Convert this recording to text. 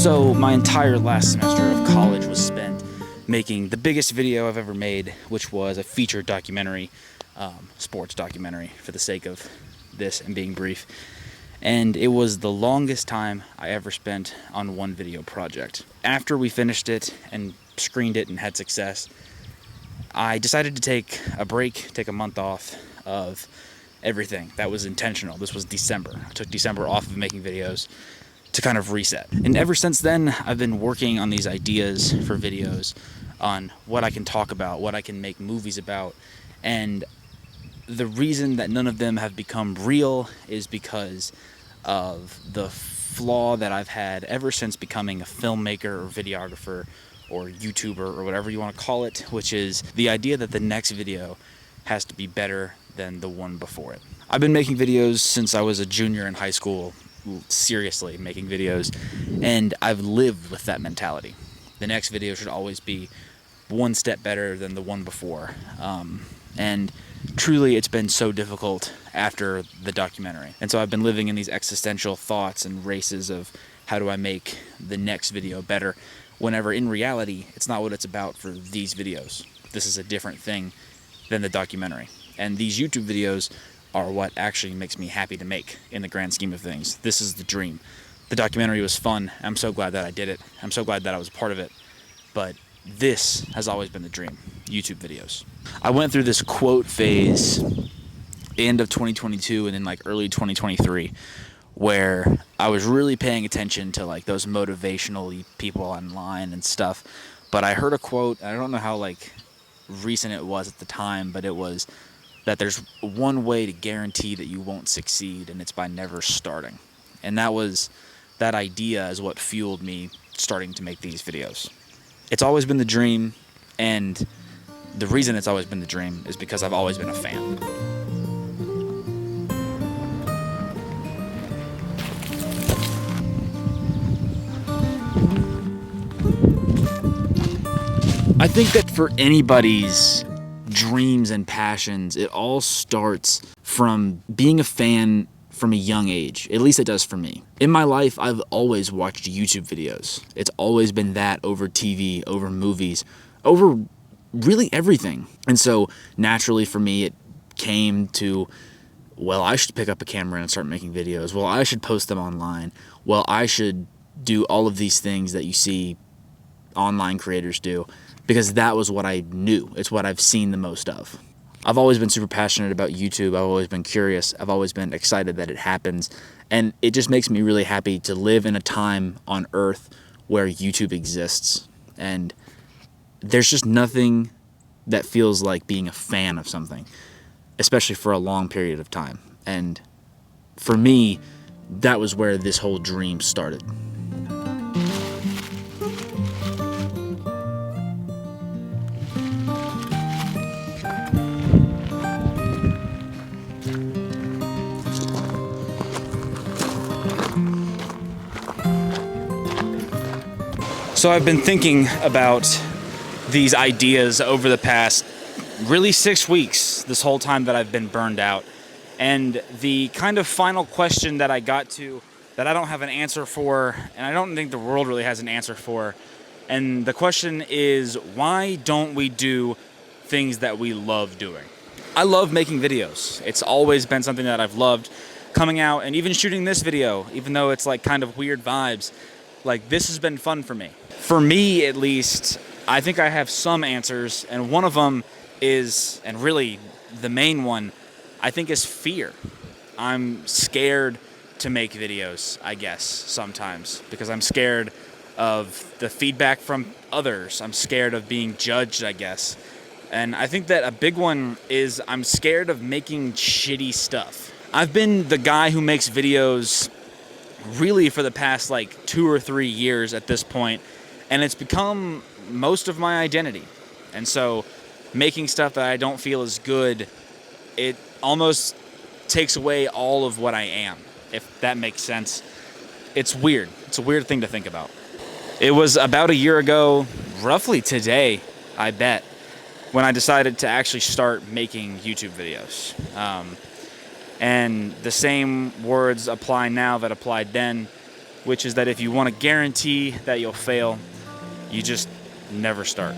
So my entire last semester of college was spent making the biggest video I've ever made, which was a feature documentary, sports documentary for the sake of this and being brief. And it was the longest time I ever spent on one video project. After we finished it and screened it and had success, I decided to take a break, take a month off of everything. That was intentional. This was December. I took December off of making videos to kind of reset. And ever since then, I've been working on these ideas for videos, on what I can talk about, what I can make movies about. And the reason that none of them have become real is because of the flaw that I've had ever since becoming a filmmaker or videographer or YouTuber or whatever you want to call it, which is the idea that the next video has to be better than the one before it. I've been making videos since I was a junior in high school, seriously making videos, and I've lived with that mentality. The next video should always be one step better than the one before. And truly, it's been so difficult after the documentary. And so I've been living in these existential thoughts and races of how do I make the next video better, whenever in reality, it's not what it's about for these videos. This is a different thing than the documentary. And these YouTube videos are what actually makes me happy to make in the grand scheme of things. This is the dream. The documentary was fun. I'm so glad that I did it. I'm so glad that I was a part of it. But this has always been the dream, YouTube videos. I went through this quote phase end of 2022 and then like early 2023 where I was really paying attention to like those motivational people online and stuff. But I heard a quote, I don't know how like recent it was at the time, but it was that there's one way to guarantee that you won't succeed, and it's by never starting. And that idea is what fueled me starting to make these videos. It's always been the dream, and the reason it's always been the dream is because I've always been a fan. I think that for anybody's dreams and passions, it all starts from being a fan from a young age. At least it does for me. In my life, I've always watched YouTube videos. It's always been that over TV, over movies, over really everything. And so naturally for me, it came to, well, I should pick up a camera and start making videos. Well, I should post them online. Well, I should do all of these things that you see online creators do, because that was what I knew. It's what I've seen the most of. I've always been super passionate about YouTube. I've always been curious. I've always been excited that it happens. And it just makes me really happy to live in a time on Earth where YouTube exists. And there's just nothing that feels like being a fan of something, especially for a long period of time. And for me, that was where this whole dream started. So I've been thinking about these ideas over the past really 6 weeks, this whole time that I've been burned out. And the kind of final question that I got to that I don't have an answer for, and I don't think the world really has an answer for, and the question is, why don't we do things that we love doing? I love making videos. It's always been something that I've loved, coming out and even shooting this video, even though it's like kind of weird vibes. Like, this has been fun for me. For me, at least, I think I have some answers, and one of them is, and really the main one, I think is fear. I'm scared to make videos, I guess, sometimes, because I'm scared of the feedback from others. I'm scared of being judged, I guess. And I think that a big one is I'm scared of making shitty stuff. I've been the guy who makes videos really for the past like 2 or 3 years at this point, and it's become most of my identity. And so making stuff that I don't feel is good, it almost takes away all of what I am, if that makes sense. It's weird. It's a weird thing to think about. It was about a year ago, roughly today, I bet, when I decided to actually start making YouTube videos. And the same words apply now that applied then. which is that if you want to guarantee that you'll fail, you just never start.